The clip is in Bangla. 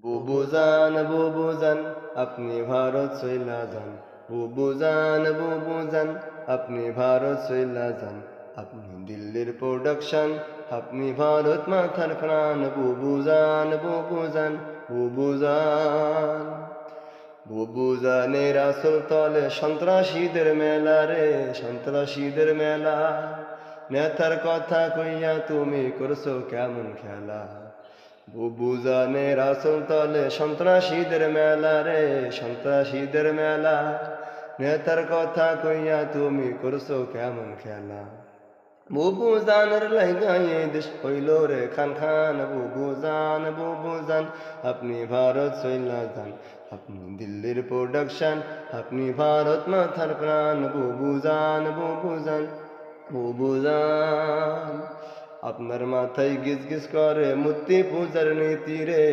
বুবুজান আপনি ভারত চইলা যান। বুবুজান আপনি ভারত চইলা যান। আপনি দিল্লির প্রোডাকশন, আপনি ভারত মাথার প্রাণ। বুবুজান বুবুজানের আসল তলে সন্ত্রাসীদের মেলা রে, সন্ত্রাসীদের মেলা। নেতার কথা কইয়া তুমি করছো কেমন খেলা। বুবুজানের আসল তলে সন্ত্রাসীদের মেলা রে, সন্ত্রাসীদের মেলা। নেতার কথা কইয়া তুমি করছো কেমন খেলা। বুবুজানের লাইগাই এই দেশ হইল রে খান খান। বুবুজান আপনি ভারত চইলা যান। আপনি দিল্লির প্রোডাকশন, আপনি ভারত মাথার প্রাণ। বুবুজান আপনার মাথায় গিজ গিজ করে মূর্তি পূজার নীতি রে।